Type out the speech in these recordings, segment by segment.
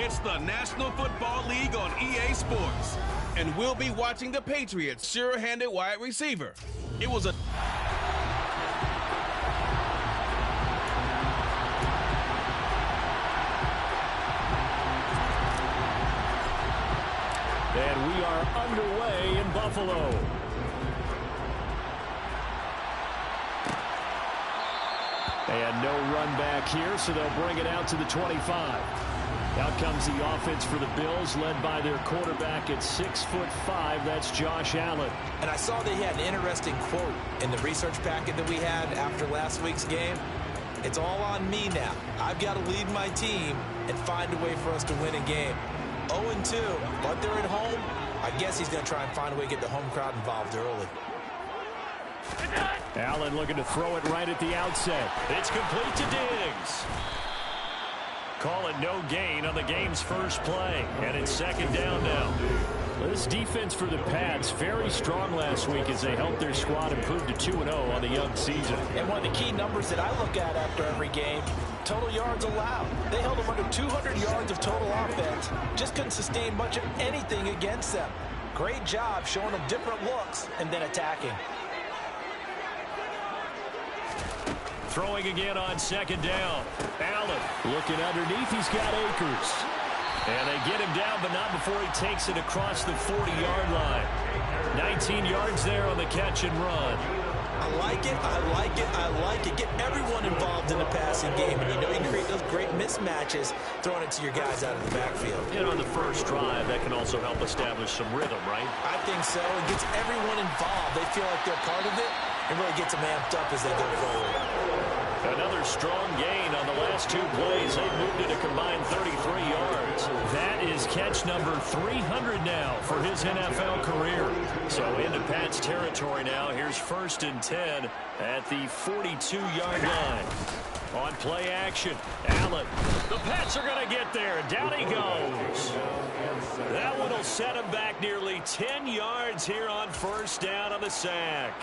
It's the National Football League on EA Sports. And we'll be watching the Patriots' sure-handed wide receiver. It was a... And we are underway in Buffalo. And no run back here, so they'll bring it out to the 25. Out comes the offense for the Bills, led by their quarterback at 6'5". That's Josh Allen. And I saw that he had an interesting quote in the research packet that we had after last week's game. It's all on me now. I've got to lead my team and find a way for us to win a game. 0-2, but they're at home. I guess he's going to try and find a way to get the home crowd involved early. Allen looking to throw it right at the outset. It's complete to Diggs. Call it no gain on the game's first play, and it's second down now. This defense for the Pats, very strong last week as they helped their squad improve to 2-0 on the young season. And one of the key numbers that I look at after every game, total yards allowed. They held them under 200 yards of total offense. Just couldn't sustain much of anything against them. Great job showing them different looks and then attacking. Throwing again on second down. Allen looking underneath. He's got Akers. And they get him down, but not before he takes it across the 40-yard line. 19 yards there on the catch and run. I like it, I like it, I like it. Get everyone involved in the passing game. And you know you can create those great mismatches throwing it to your guys out of the backfield. And on the first drive, that can also help establish some rhythm, right? I think so. It gets everyone involved. They feel like they're part of it and really gets them amped up as they go forward. Another strong gain on the last two plays. They moved it a combined 33 yards. That is catch number 300 now for his NFL career. So into Pat's territory now. Here's 1st and 10 at the 42-yard line. On play action, Allen. The Pats are going to get there. Down he goes. That one will set him back nearly 10 yards here on first down on the sack.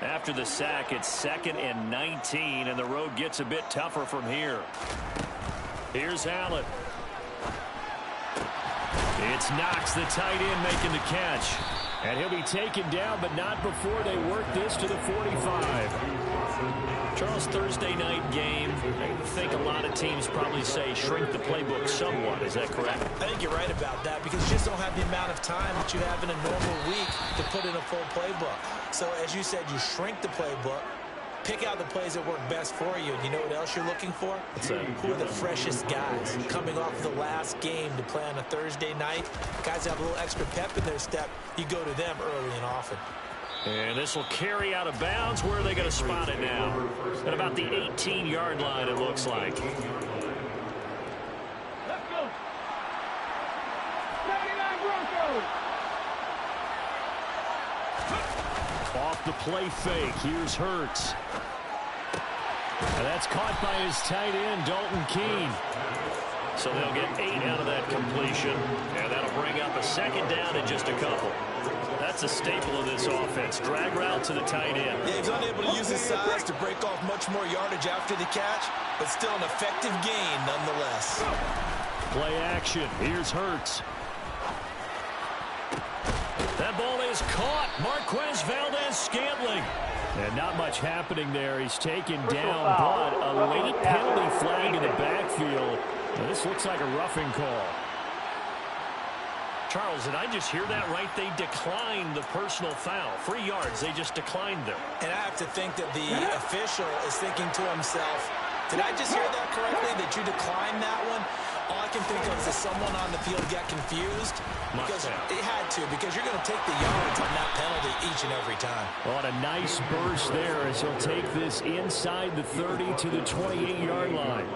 After the sack, it's 2nd and 19, and the road gets a bit tougher from here. Here's Allen. It's Knox, the tight end, making the catch. And he'll be taken down, but not before they work this to the 45. Charles, Thursday night game, I think a lot of teams probably say shrink the playbook somewhat. Is that correct? I think you're right about that because you just don't have the amount of time that you have in a normal week to put in a full playbook. So, as you said, you shrink the playbook, pick out the plays that work best for you. And you know what else you're looking for? Who are the freshest guys coming off the last game to play on a Thursday night? Guys that have a little extra pep in their step, you go to them early and often. And this will carry out of bounds. Where are they going to spot it now? At about the 18-yard line, it looks like. Let's go. 79 Broncos. Off the play fake. Here's Hurts. And that's caught by his tight end, Dalton Keene. So they'll get 8 out of that completion. And that'll bring up a second down in just a couple. That's a staple of this offense. Drag route to the tight end. Yeah, he's unable to use his size to break off much more yardage after the catch, but still an effective gain nonetheless. Play action. Here's Hurts. That ball is caught. Marquez Valdez-Scantling. And not much happening there. He's taken down, but a late penalty flag in the backfield. Now, this looks like a roughing call. Charles, did I just hear that right? They declined the personal foul. 3 yards, they just declined them. And I have to think that the official is thinking to himself, did I just hear that correctly, that you declined that one? All I can think of is that someone on the field got confused. Because it had to, because you're going to take the yards on that penalty each and every time. On a nice burst there as he'll take this inside the 30 to the 28-yard line.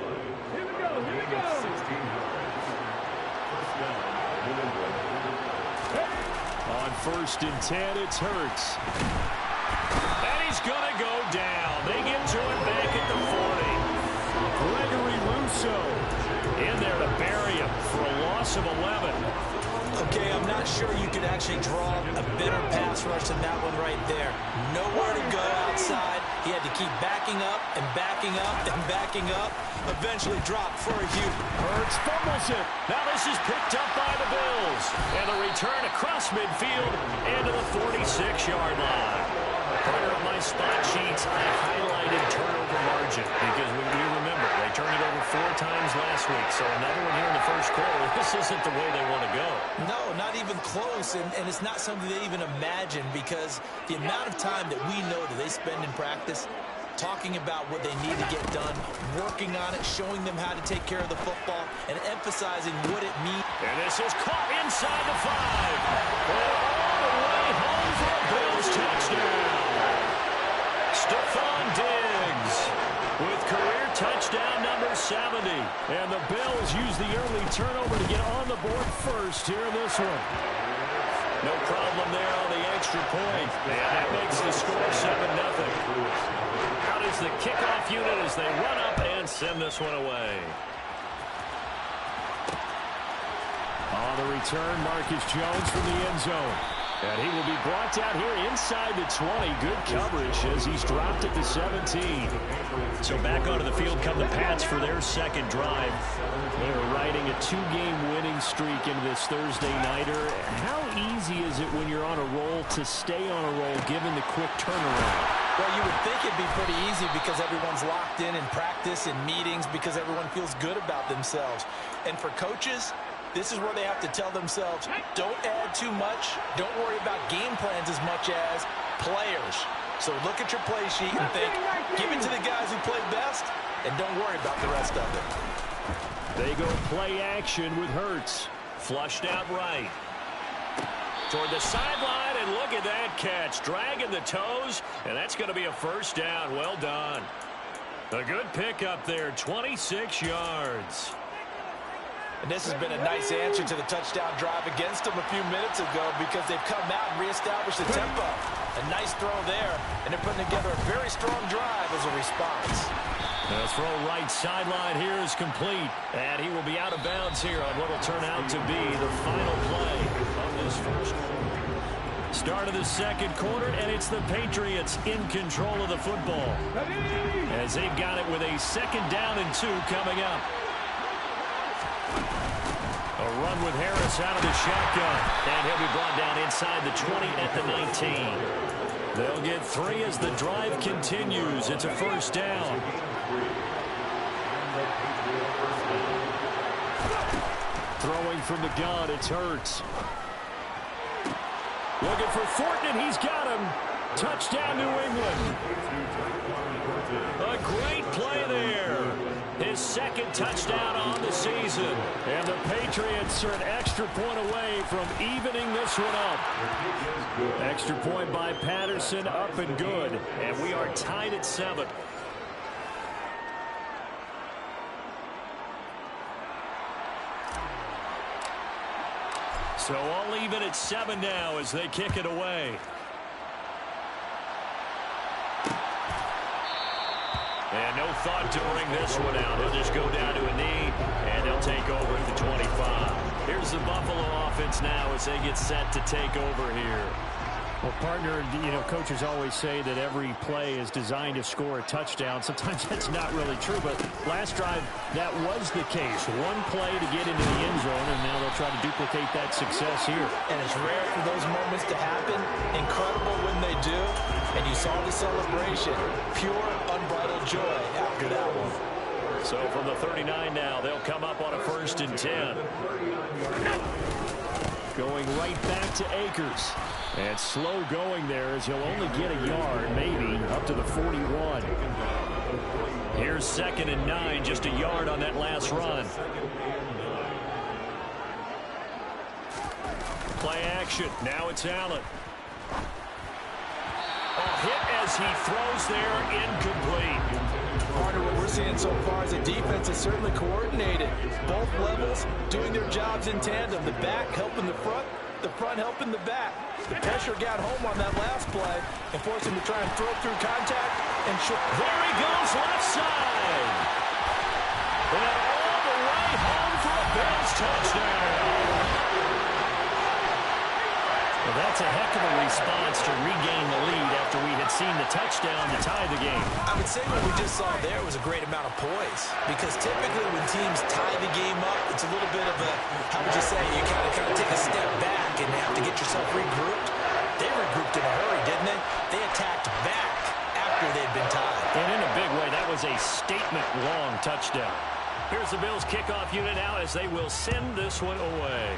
Here we go, here we go. On 1st and 10, it's Hurts. And he's going to go down. They get to him back at the 40. Gregory Rousseau in there to bury him for a loss of 11. Okay, I'm not sure you could actually draw a better pass rush than that one right there. Nowhere to go outside. He had to keep backing up and backing up and backing up. Eventually dropped for a huge. Hurts fumbles it. Now this is picked up by the Bills. And the return across midfield and to the 46-yard line. Part of my spot sheets, I highlighted turnover margin because we remember they turned it over 4 times last week. So another one here in the first quarter. This isn't the way they want to go. No, not even close. And it's not something they even imagine because the amount of time that we know that they spend in practice talking about what they need to get done, working on it, showing them how to take care of the football, and emphasizing what it means. And this is caught inside the 5. And all the way home for a Bills touchdown. Stephon Diggs with career touchdown number 70. And the Bills use the early turnover to get on the board first here in this one. No problem there on the extra point. And that makes the score 7-0. Out is the kickoff unit as they run up and send this one away. On the return, Marcus Jones from the end zone. And he will be brought down here inside the 20. Good coverage as he's dropped at the 17. So back onto the field come the Pats for their second drive. They're riding a 2-game winning streak into this Thursday nighter. How easy is it when you're on a roll to stay on a roll given the quick turnaround? Well, you would think it'd be pretty easy because everyone's locked in practice and meetings because everyone feels good about themselves. And for coaches, this is where they have to tell themselves, don't add too much. Don't worry about game plans as much as players. So look at your play sheet and think, give it to the guys who play best, and don't worry about the rest of it. They go play action with Hurts. Flushed out right. Toward the sideline, and look at that catch. Dragging the toes, and that's going to be a first down. Well done. A good pickup there, 26 yards. And this has been a nice answer to the touchdown drive against them a few minutes ago because they've come out and reestablished the tempo. A nice throw there, and they're putting together a very strong drive as a response. The throw right sideline here is complete, and he will be out of bounds here on what will turn out to be the final play of this first quarter. Start of the second quarter, and it's the Patriots in control of the football as they've got it with a 2nd down and 2 coming up. A run with Harris out of the shotgun. And he'll be brought down inside the 20 at the 19. They'll get 3 as the drive continues. It's a first down. Throwing from the gun, it's Hurts. Looking for Fortnite, he's got him. Touchdown, New England. A great play there. His 2nd touchdown on the season. And the Patriots are an extra point away from evening this one up. Extra point by Patterson, up and good. And we are tied at 7. So all even at 7 now as they kick it away. And no thought to bring this one out. They'll just go down to a knee, and they'll take over at the 25. Here's the Buffalo offense now as they get set to take over here. Well, partner, coaches always say that every play is designed to score a touchdown. Sometimes that's not really true, but last drive, that was the case. One play to get into the end zone, and now they'll try to duplicate that success here. And it's rare for those moments to happen. Incredible when they do. And you saw the celebration. Pure, unbridled joy after that one. So from the 39 now, they'll come up on a 1st and 10. Going right back to Akers. And slow going there as he'll only get a yard, maybe, up to the 41. Here's 2nd and 9, just a yard on that last run. Play action. Now it's Allen. A hit as he throws there, incomplete. Part of what we're seeing so far is the defense is certainly coordinated. Both levels doing their jobs in tandem. The back helping the front helping the back. The pressure got home on that last play and forced him to try and throw through contact and shoot. There he goes, left side. And all the way home for a Bills touchdown. That's a heck of a response to regain the lead after we had seen the touchdown to tie the game. I would say what we just saw there was a great amount of poise, because typically when teams tie the game up, it's a little bit of a, how would you say, you kind of take a step back and have to get yourself regrouped. They regrouped in a hurry, didn't they? They attacked back after they'd been tied. And in a big way, that was a statement-long touchdown. Here's the Bills' kickoff unit now as they will send this one away.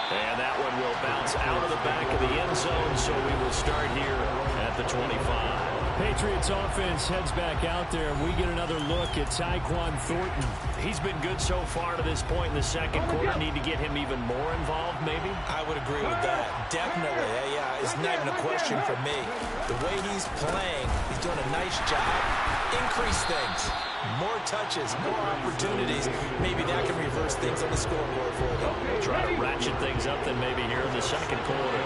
And that one will bounce out of the back of the end zone, so we will start here at the 25. Patriots offense heads back out there. We get another look at Tyquan Thornton. He's been good so far to this point in the second quarter. Need to get him even more involved, maybe? I would agree with that. Definitely. Yeah, it's not even a question for me. The way he's playing, he's doing a nice job. Increase things. More touches, more opportunities. Maybe that can reverse things on the scoreboard for them. We'll try to ratchet things up then maybe here in the second quarter.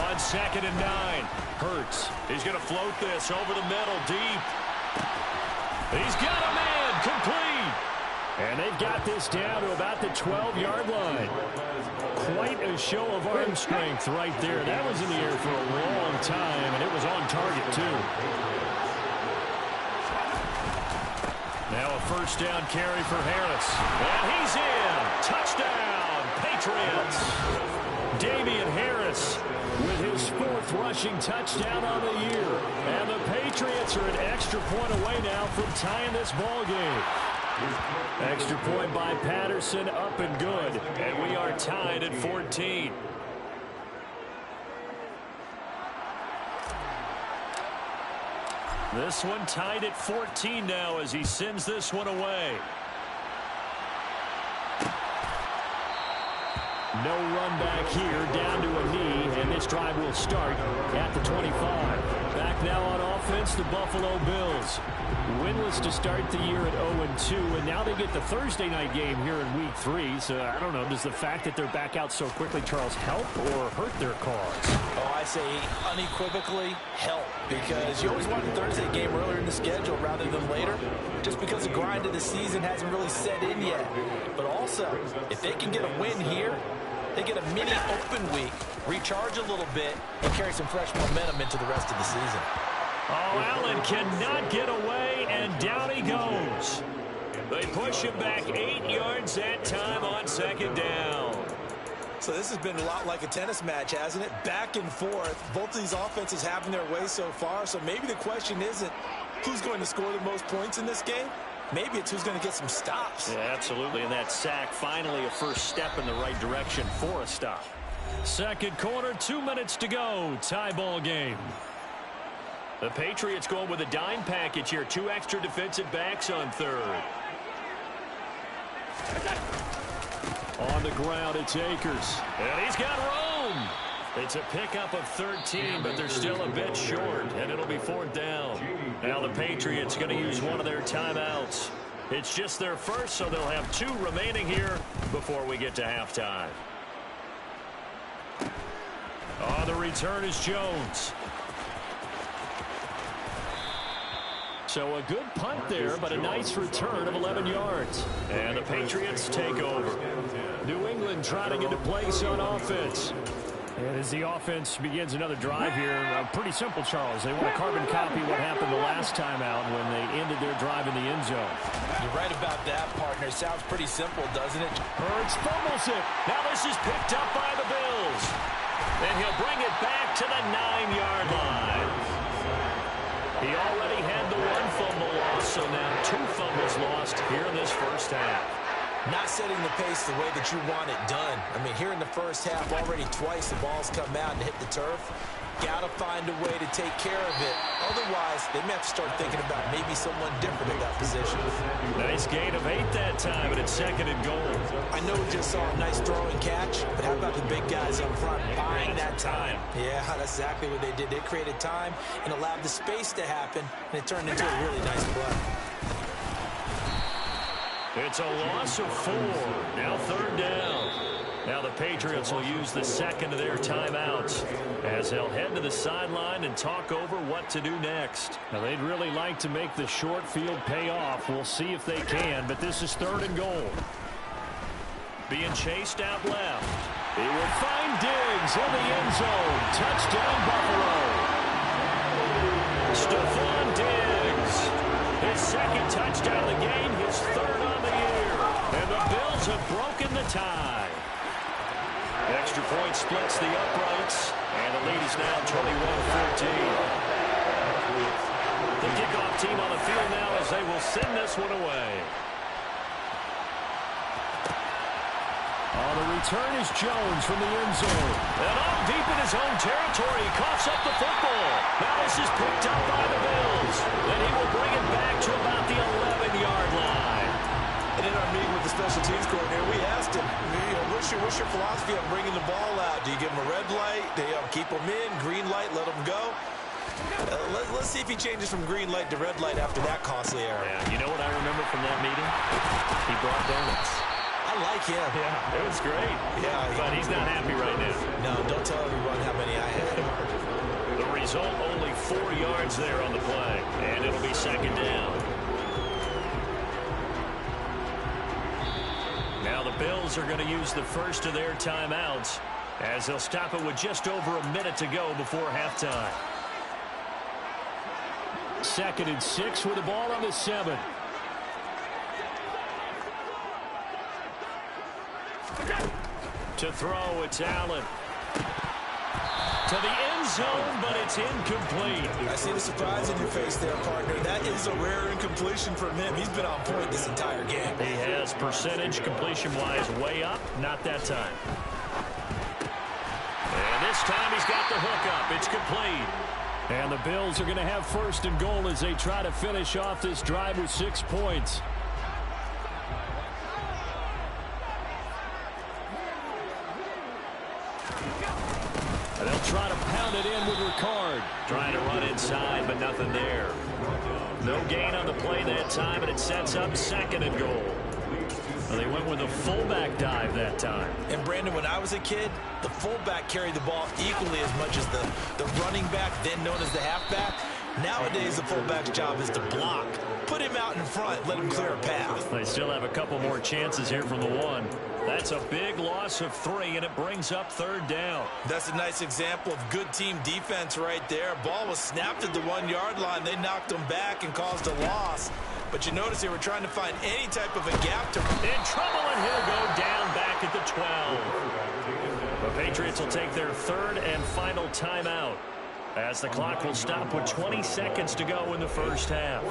On 2nd and 9. Hurts. He's going to float this over the middle, deep. He's got a man, complete. And they've got this down to about the 12-yard line. Quite a show of arm strength right there. That was in the air for a long time, and it was on target, too. Now a first down carry for Harris. And he's in. Touchdown, Patriots. Damian Harris with his 4th rushing touchdown on the year. And the Patriots are an extra point away now from tying this ball game. Extra point by Patterson, up and good. And we are tied at 14. This one tied at 14 now as he sends this one away. No run back here, down to a knee, and this drive will start at the 25. Back now on offense, the Buffalo Bills. Winless to start the year at 0-2, and now they get the Thursday night game here in Week 3. So, I don't know, does the fact that they're back out so quickly, Charles, help or hurt their cause? Oh, I say unequivocally help, because you always want the Thursday game earlier in the schedule rather than later, just because the grind of the season hasn't really set in yet. But also, if they can get a win here, they get a mini open week, recharge a little bit, and carry some fresh momentum into the rest of the season. Oh, Allen cannot get away, and down he goes. They push him back 8 yards that time on 2nd down. So this has been a lot like a tennis match, hasn't it? Back and forth. Both of these offenses having their way so far, so maybe the question isn't who's going to score the most points in this game. Maybe it's who's going to get some stops. Yeah, absolutely, and that sack finally a first step in the right direction for a stop. Second quarter, 2 minutes to go. Tie ball game. The Patriots going with a dime package here. 2 extra defensive backs on 3rd. On the ground, it's Akers. And he's got room. It's a pickup of 13, but they're still a bit short, and it'll be 4th down. Now the Patriots going to use one of their timeouts. It's just their first, so they'll have 2 remaining here before we get to halftime. On the return is Jones. So a good punt there, but a nice return of 11 yards. And the Patriots take over. New England trying to get a place on offense. And as the offense begins another drive here, pretty simple, Charles. They want to carbon copy what happened the last time out when they ended their drive in the end zone. You're right about that, partner. Sounds pretty simple, doesn't it? Hurts fumbles it. Now this is picked up by the Bills. And he'll bring it back to the 9-yard line. He already had the 1 fumble loss, so now 2 fumbles lost here in this first half. Not setting the pace the way that you want it done. I mean, here in the first half, already twice the ball's come out and hit the turf. Got to find a way to take care of it. Otherwise, they may have to start thinking about maybe someone different in that position. Nice gain of 8 that time, and it's 2nd and goal. I know we just saw a nice throw and catch, but how about the big guys up front buying that time? Yeah, that's exactly what they did. They created time and allowed the space to happen, and it turned into a really nice play. It's a loss of 4. Now 3rd down. Now the Patriots will use the second of their timeouts as they'll head to the sideline and talk over what to do next. Now they'd really like to make the short field pay off. We'll see if they can, but this is 3rd and goal. Being chased out left. He will find Diggs in the end zone. Touchdown, Buffalo. Stephon Diggs. His 2nd touchdown of the game, his 3rd on the year. And the Bills have broken the tie. Extra point splits the uprights, and the lead is now 21-14. The kickoff team on the field now as they will send this one away. On the return is Jones from the end zone. And on deep in his own territory, he coughs up the football. Now this is picked up by the Bills. And he will bring it back to about the 11-yard line. And in our meeting with the special teams coordinator, we asked him, what's your philosophy on bringing the ball out? Do you give him a red light? Do you keep him in? Green light, let him go? Let's see if he changes from green light to red light after that costly error. Yeah, you know what I remember from that meeting? He brought donuts. I like him. Yeah, it was great. Yeah, but he's not happy right now. No, don't tell everyone how many I had. The result, only 4 yards there on the play. And it'll be 2nd down. Now the Bills are going to use the first of their timeouts as they'll stop it with just over a minute to go before halftime. 2nd and 6 with the ball on the 7. To throw, it's Allen. To the end zone, but it's incomplete. I see the surprise in your face there, partner. That is a rare incompletion from him. He's been on point this entire game. He has percentage completion-wise way up. Not that time. And this time he's got the hook up. It's complete. And the Bills are going to have 1st and goal as they try to finish off this drive with 6 points. And they'll try to pound it in with Ricard. Trying to run inside, but nothing there. No gain on the play that time, and it sets up 2nd and goal. Well, they went with a fullback dive that time. And, Brandon, when I was a kid, the fullback carried the ball equally as much as the running back, then known as the halfback. Nowadays, the fullback's job is to block. Put him out in front, let him clear a path. They still have a couple more chances here from the 1. That's a big loss of 3, and it brings up 3rd down. That's a nice example of good team defense right there. Ball was snapped at the 1-yard line. They knocked him back and caused a loss. But you notice they were trying to find any type of a gap to... In trouble, and he'll go down back at the 12. The Patriots will take their 3rd and final timeout as the clock will stop with 20 seconds to go in the first half.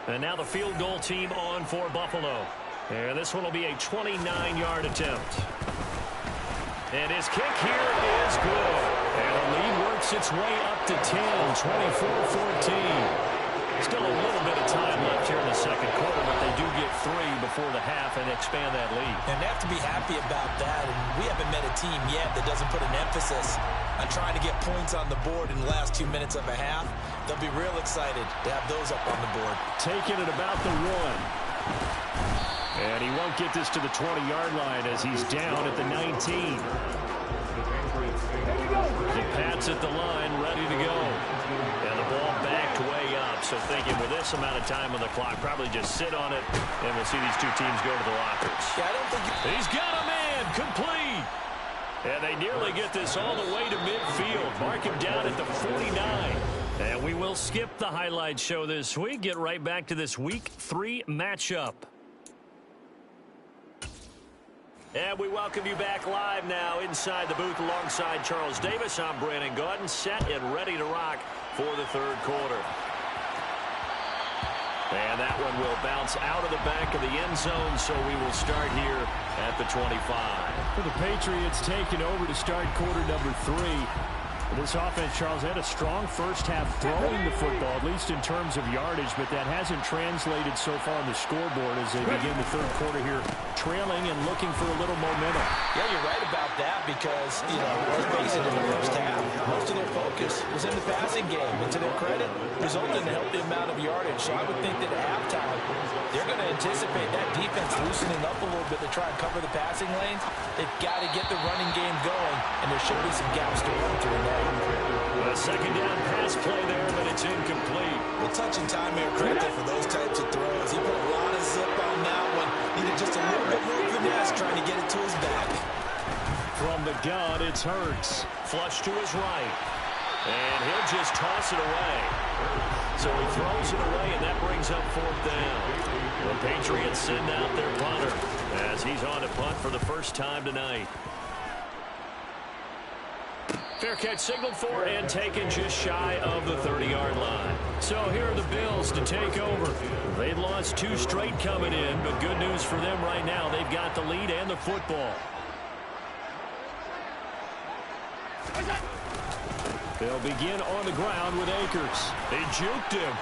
And now the field goal team on for Buffalo. And this one will be a 29-yard attempt. And his kick here is good. And the lead works its way up to 10, 24-14. Still a little bit of time left here in the 2nd quarter, but they do get 3 before the half and expand that lead. And they have to be happy about that. And we haven't met a team yet that doesn't put an emphasis on trying to get points on the board in the last 2 minutes of a half. They'll be real excited to have those up on the board. Taking it about the 1. And he won't get this to the 20-yard line as he's down at the 19. The Pats at the line, ready to go. And the ball backed way up. So thinking with this amount of time on the clock, probably just sit on it, and we'll see these 2 teams go to the lockers. Yeah, I don't think... He's got a man, complete. And they nearly get this all the way to midfield. Mark him down at the 49. And we will skip the highlight show this week. Get right back to this Week 3 matchup. And we welcome you back live now inside the booth alongside Charles Davis. I'm Brandon Gaudin, set and ready to rock for the 3rd quarter. And that one will bounce out of the back of the end zone, so we will start here at the 25. For the Patriots taking over to start quarter number 3. This offense, Charles, had a strong first half throwing the football, at least in terms of yardage, but that hasn't translated so far on the scoreboard as they begin the 3rd quarter here, trailing and looking for a little momentum. Yeah, you're right about that because, let's face it, in the first half, most of their focus focus was in the passing game. And to their credit, resulted in a healthy amount of yardage. So I would think that at halftime, they're going to anticipate that defense loosening up a little bit to try and cover the passing lanes. They've got to get the running game going, and there should be some gaps to run through there. A second down pass play there, but it's incomplete. Well, touching time here, credit for those types of throws. He put a lot of zip on that one. Needed just a little bit more finesse trying to get it to his back. From the gun, it's Hurts. Flush to his right. And he'll just toss it away. So he throws it away, and that brings up fourth down. The Patriots send out their punter as he's on to punt for the first time tonight. Fair catch signaled for and taken just shy of the 30-yard line. So here are the Bills to take over. They've lost 2 straight coming in, but good news for them right now. They've got the lead and the football. They'll begin on the ground with Akers. They juked him.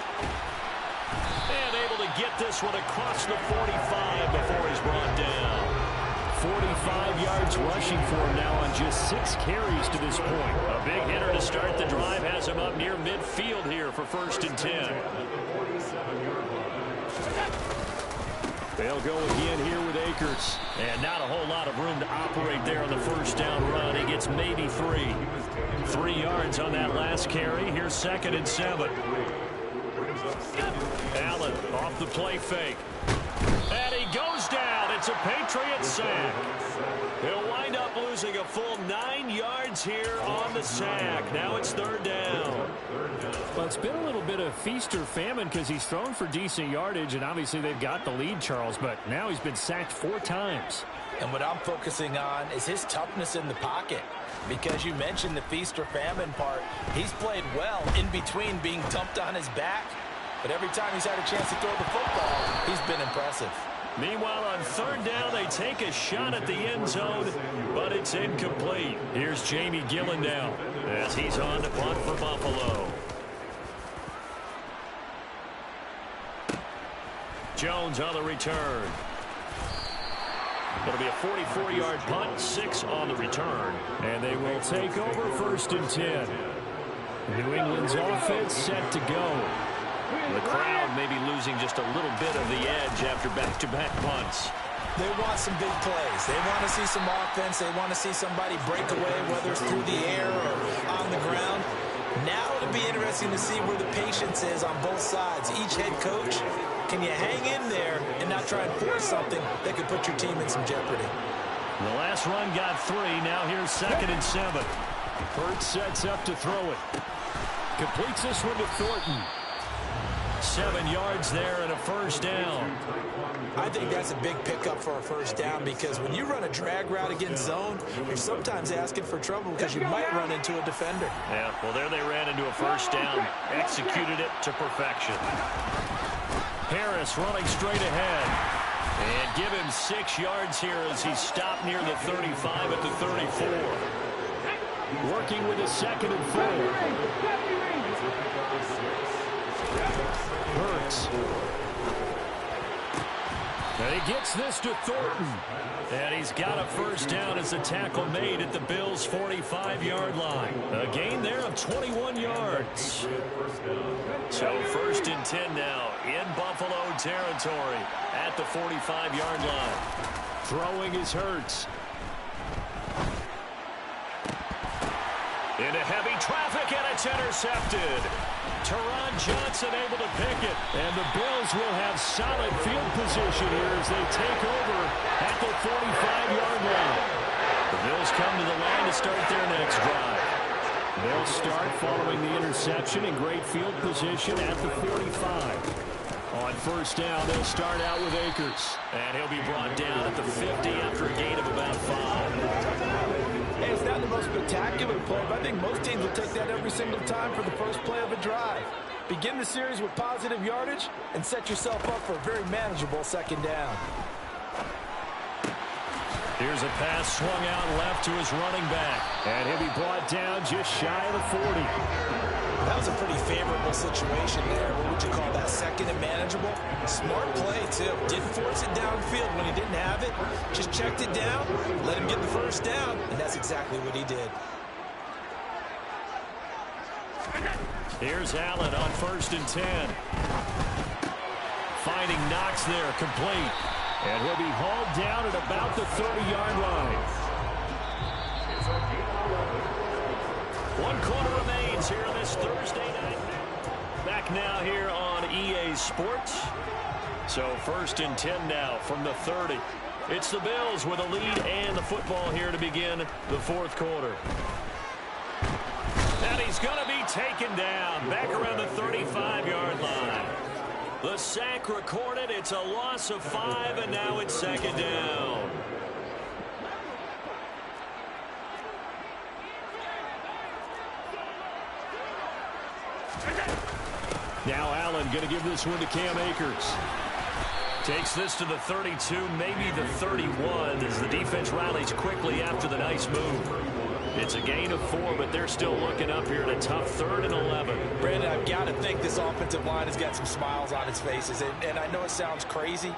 And able to get this one across the 45 before he's brought down. 45 yards rushing for him now on just 6 carries to this point. A big hitter to start the drive has him up near midfield here for 1st and 10. They'll go again here with Akers. And not a whole lot of room to operate there on the first down run. He gets maybe 3. 3 yards on that last carry. Here's 2nd and 7. Allen off the play fake. And he goes down. It's a Patriot sack. He'll wind up losing a full 9 yards here on the sack. Now it's 3rd down. Well, it's been a little bit of feast or famine because he's thrown for decent yardage, and obviously they've got the lead, Charles, but now he's been sacked 4 times. And what I'm focusing on is his toughness in the pocket. Because you mentioned the feast or famine part. He's played well in between being dumped on his back. But every time he's had a chance to throw the football, he's been impressive. Meanwhile, on 3rd down, they take a shot at the end zone, but it's incomplete. Here's Jamie Gillen now as he's on to punt for Buffalo. Jones on the return. It'll be a 44-yard punt, 6 on the return. And they will take over 1st and 10. New England's offense set to go. The crowd may be losing just a little bit of the edge after back-to-back punts. They want some big plays. They want to see some offense. They want to see somebody break away, whether it's through the air or on the ground. Now it'll be interesting to see where the patience is on both sides. Each head coach, can you hang in there and not try and force something that could put your team in some jeopardy? The last run got 3. Now here's 2nd and 7. Hurts sets up to throw it. Completes this one to Thornton. 7 yards there and a 1st down. I think that's a big pickup for a 1st down because when you run a drag route against zone, you're sometimes asking for trouble because you might run into a defender. Yeah, well, there they ran into a 1st down. Executed it to perfection. Harris running straight ahead. And give him 6 yards here as he stopped near the 35 at the 34. Working with a 2nd and 4. Hurts. And he gets this to Thornton. And he's got a 1st down as the tackle made at the Bills' 45-yard line. A gain there of 21 yards. So 1st and 10 now in Buffalo territory at the 45-yard line. Throwing is Hurts. Into heavy traffic, and it's intercepted. Teron Johnson able to pick it. And the Bills will have solid field position here as they take over at the 45-yard line. The Bills come to the line to start their next drive. They'll start following the interception in great field position at the 45. On 1st down, they'll start out with Akers. And he'll be brought down at the 50 after a gain of about 5. Hey, it's not the most spectacular play, but I think most teams will take that every single time for the first play of a drive. Begin the series with positive yardage and set yourself up for a very manageable 2nd down. Here's a pass swung out left to his running back. And he'll be brought down just shy of the 40. That was a pretty favorable situation there. What would you call that? 2nd and manageable? Smart play, too. Didn't force it downfield when he didn't have it. Just checked it down, let him get the 1st down, and that's exactly what he did. Here's Allen on 1st and 10. Finding Knox there, complete. And he'll be hauled down at about the 30-yard line. 1 quarter remains here on this Thursday night. Back now here on EA Sports. So 1st and 10 now from the 30. It's the Bills with a lead and the football here to begin the 4th quarter. And he's going to be taken down back around the 35-yard line. The sack recorded. It's a loss of 5, and now it's 2nd down. Now Allen going to give this one to Cam Akers. Takes this to the 32, maybe the 31, as the defense rallies quickly after the nice move. It's a gain of 4, but they're still looking up here at a tough 3rd and 11. Brandon, I've got to think this offensive line has got some smiles on its faces. And I know it sounds crazy,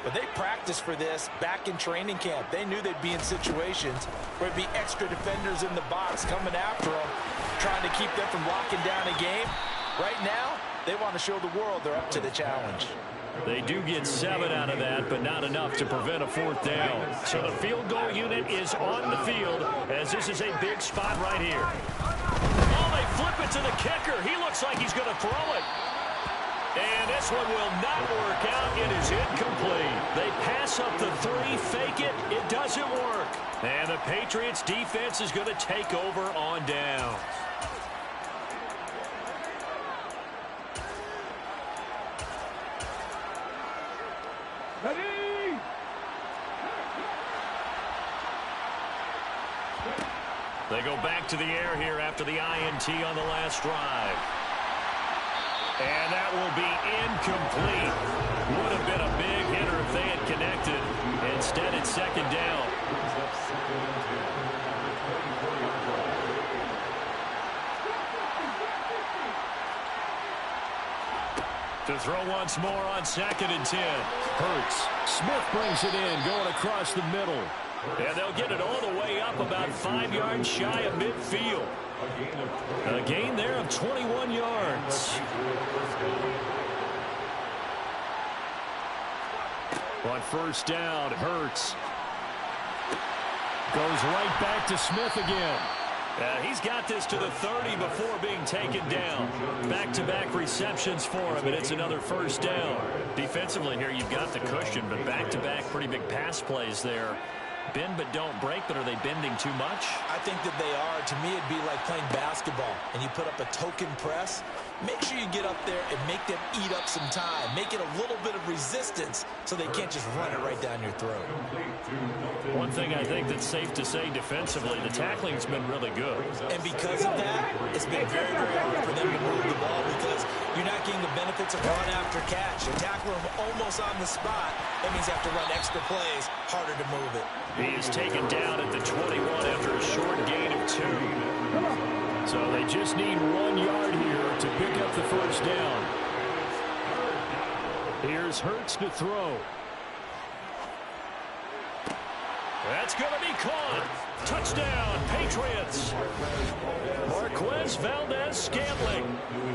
but they practiced for this back in training camp. They knew they'd be in situations where there'd be extra defenders in the box coming after them, trying to keep them from locking down a game. Right now, they want to show the world they're up to the challenge. They do get 7 out of that, but not enough to prevent a 4th down. So the field goal unit is on the field, as this is a big spot right here. Oh, they flip it to the kicker. He looks like he's going to throw it. And this one will not work out. It is incomplete. They pass up the 3, fake it. It doesn't work. And the Patriots defense is going to take over on down. Ready? They go back to the air here after the INT on the last drive. And that will be incomplete. Would have been a big hitter if they had connected. Instead, it's 2nd down. To throw once more on 2nd and 10. Hurts. Smith brings it in, going across the middle. And they'll get it all the way up about 5 yards shy of midfield. A gain there of 21 yards. On 1st down, Hurts goes right back to Smith again. He's got this to the 30 before being taken down. Back-to-back receptions for him, and it's another 1st down. Defensively here, you've got the cushion, but back-to-back pretty big pass plays there. Bend but don't break, but are they bending too much? I think that they are. To me, it'd be like playing basketball, and you put up a token press. Make sure you get up there and make them eat up some time. Make it a little bit of resistance so they can't just run it right down your throat. One thing I think that's safe to say defensively, the tackling's been really good. And because of that, it's been very, very hard for them to move the ball because you're not getting the benefits of run after catch. You tackle them almost on the spot. That means you have to run extra plays, harder to move it. He is taken down at the 21 after a short gain of 2. So they just need 1 yard here to pick up the 1st down. Here's Hurts to throw. That's going to be caught. Touchdown, Patriots. Marquez Valdez-Scantling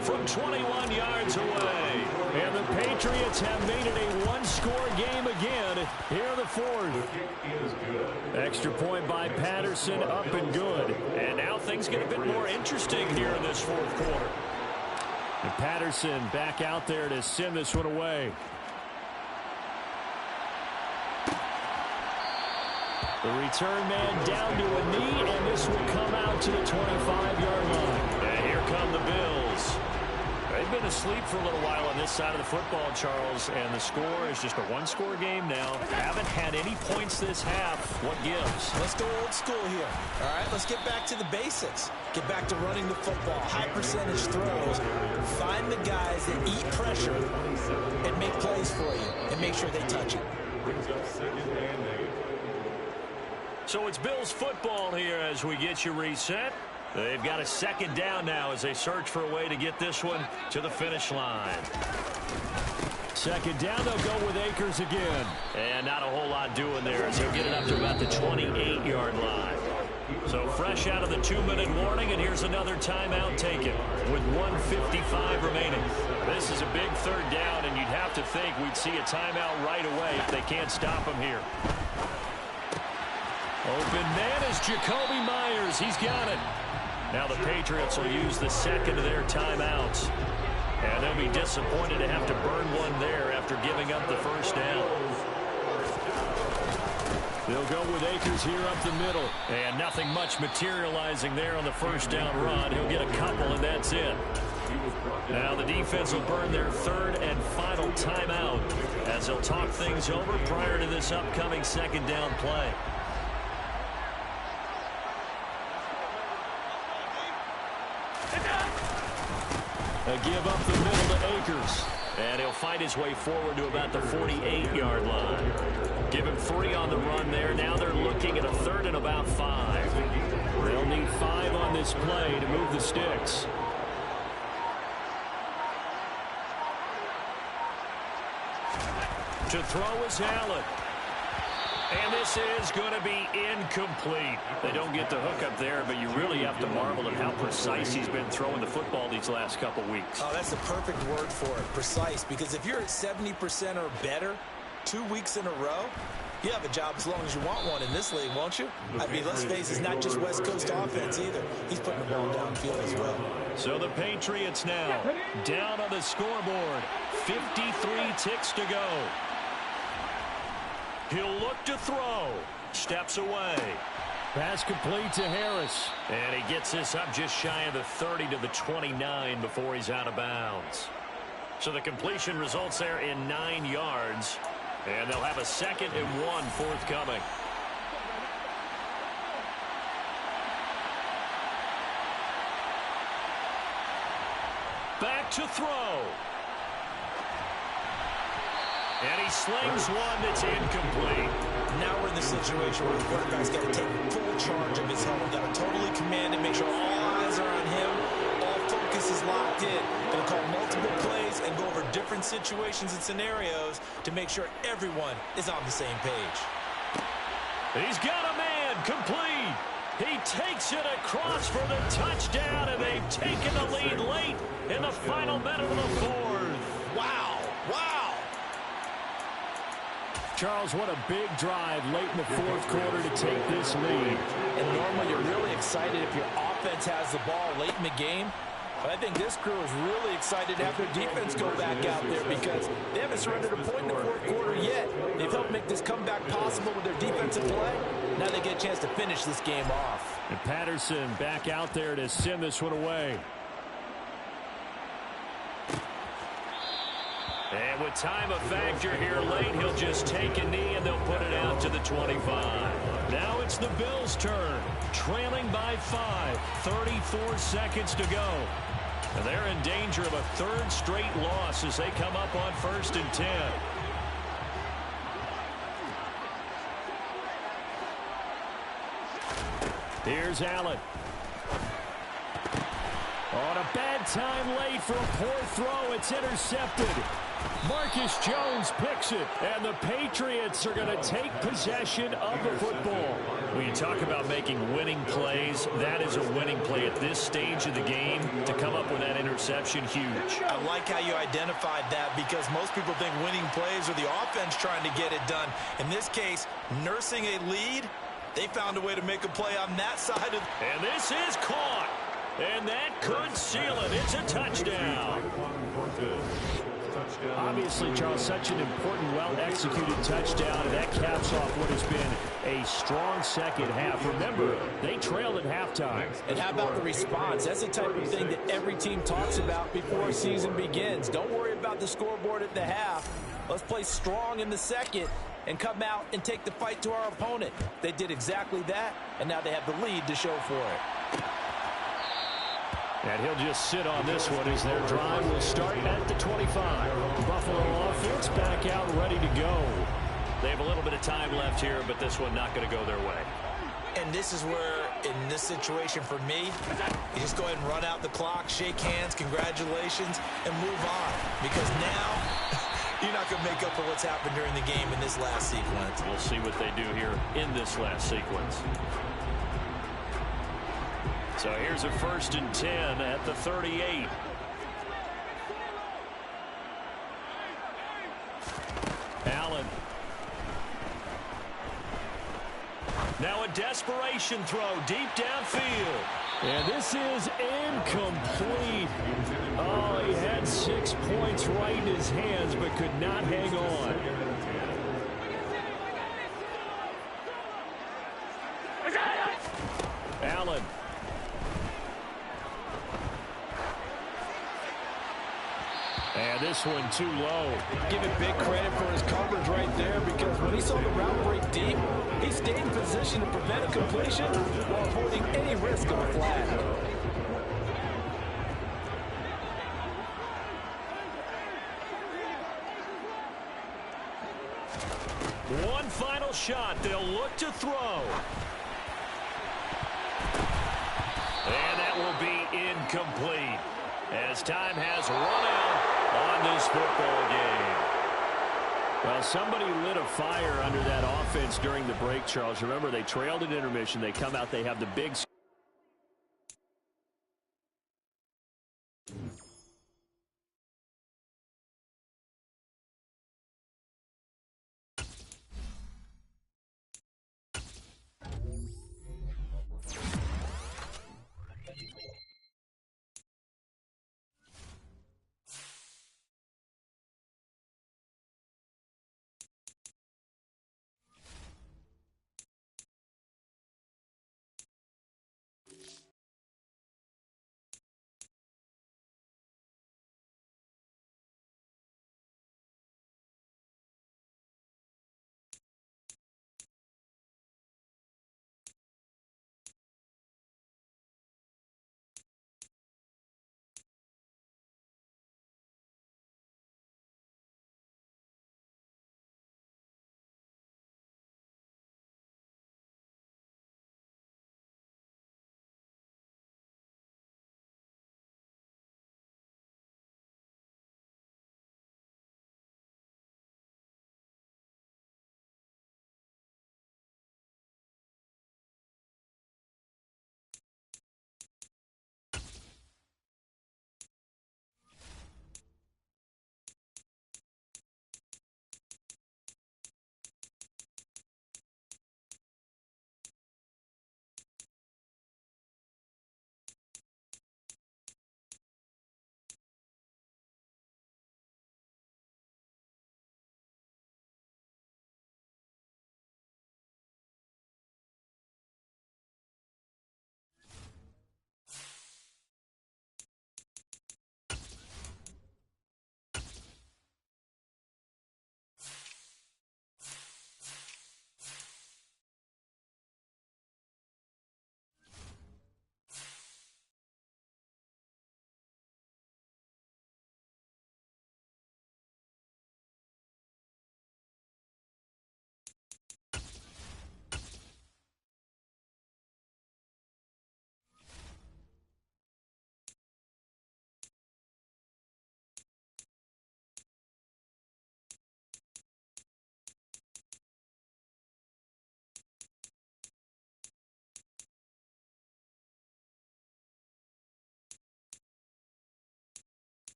from 21 yards away. And the Patriots have made it a 1-score game again here in the 4th. Extra point by Patterson, up and good. And now things get a bit more interesting here in this 4th quarter. And Patterson back out there to send this one away. The return man down to a knee, and this will come out to the 25-yard line. And here come the Bills. They've been asleep for a little while on this side of the football, Charles, and the score is just a 1-score game now. Haven't had any points this half. What gives? Let's go old school here. All right, let's get back to the basics. Get back to running the football, high percentage throws. Find the guys that eat pressure and make plays for you and make sure they touch it. So it's Bills football here as we get you reset. They've got a 2nd down now as they search for a way to get this one to the finish line. 2nd down, they'll go with Akers again. And not a whole lot doing there as he'll get it up to about the 28-yard line. So fresh out of the 2-minute warning, and here's another timeout taken with 1:55 remaining. This is a big third down, and you'd have to think we'd see a timeout right away if they can't stop him here. Open man is Jacoby Myers. He's got it. Now the Patriots will use the second of their timeouts. And they'll be disappointed to have to burn one there after giving up the first down. They'll go with Akers here up the middle. And nothing much materializing there on the first down run. He'll get a couple, and that's it. Now the defense will burn their third and final timeout as they'll talk things over prior to this upcoming second down play. A give up the middle to Akers. And he'll fight his way forward to about the 48-yard line. Give him 3 on the run there. Now they're looking at a third and about 5. They'll need 5 on this play to move the sticks. To throw is Allen. And this is going to be incomplete. They don't get the hook up there, but you really have to marvel at how precise he's been throwing the football these last couple weeks. Oh, that's the perfect word for it, precise, because if you're at 70% or better 2 weeks in a row, you have a job as long as you want one in this league, won't you? I mean, let's face it, it's not just West Coast offense either. He's putting the ball downfield as well. So the Patriots now down on the scoreboard. 53 ticks to go. He'll look to throw. Steps away. Pass complete to Harris. And he gets this up just shy of the 30 to the 29 before he's out of bounds. So the completion results there in 9 yards. And they'll have a 2nd and 1 forthcoming. Back to throw. And he slings one that's incomplete. Now we're in the situation where the quarterback's got to take full charge of his huddle. Got to totally command it, make sure all eyes are on him. All focus is locked in. Going to call multiple plays and go over different situations and scenarios to make sure everyone is on the same page. He's got a man complete. He takes it across for the touchdown, and they've taken the lead late in the final minute of the 4th. Wow. Wow. Charles, what a big drive late in the 4th quarter to take this lead. And normally you're really excited if your offense has the ball late in the game. But I think this crew is really excited to have their defense go back out there because they haven't surrendered a point in the 4th quarter yet. They've helped make this comeback possible with their defensive play. Now they get a chance to finish this game off. And Patterson back out there to send this one away. And with time a factor here late, he'll just take a knee and they'll put it out to the 25. Now it's the Bills' turn, trailing by 5, 34 seconds to go. And they're in danger of a 3rd straight loss as they come up on 1st and 10. Here's Allen. On a bad time late for a poor throw. It's intercepted. Marcus Jones picks it, and the Patriots are going to take possession of the football. When you talk about making winning plays, that is a winning play at this stage of the game. To come up with that interception, huge. I like how you identified that because most people think winning plays are the offense trying to get it done. In this case, nursing a lead, they found a way to make a play on that side of. And this is caught. And that could seal it. It's a touchdown. Obviously, Charles, such an important, well-executed touchdown, and that caps off what has been a strong second half. Remember, they trailed at halftime. And how about the response? That's the type of thing that every team talks about before a season begins. Don't worry about the scoreboard at the half. Let's play strong in the second and come out and take the fight to our opponent. They did exactly that, and now they have the lead to show for it. And he'll just sit on this one as their drive will start at the 25. Buffalo offense back out ready to go. They have a little bit of time left here, but this one not going to go their way. And this is where, in this situation for me, you just go ahead and run out the clock, shake hands, congratulations, and move on. Because now, you're not going to make up for what's happened during the game in this last sequence. We'll see what they do here in this last sequence. So here's a 1st and 10 at the 38. Allen. Now a desperation throw deep downfield. And this is incomplete. Oh, he had 6 points right in his hands, but could not hang on. Allen. And this one too low. Give it big credit for his coverage right there, because when he saw the route break deep, he stayed in position to prevent a completion while avoiding any risk of a flag. One final shot. They'll look to throw. And that will be incomplete, as time has run out on this football game. Well, somebody lit a fire under that offense during the break, Charles. Remember, they trailed at intermission. They come out, they have the big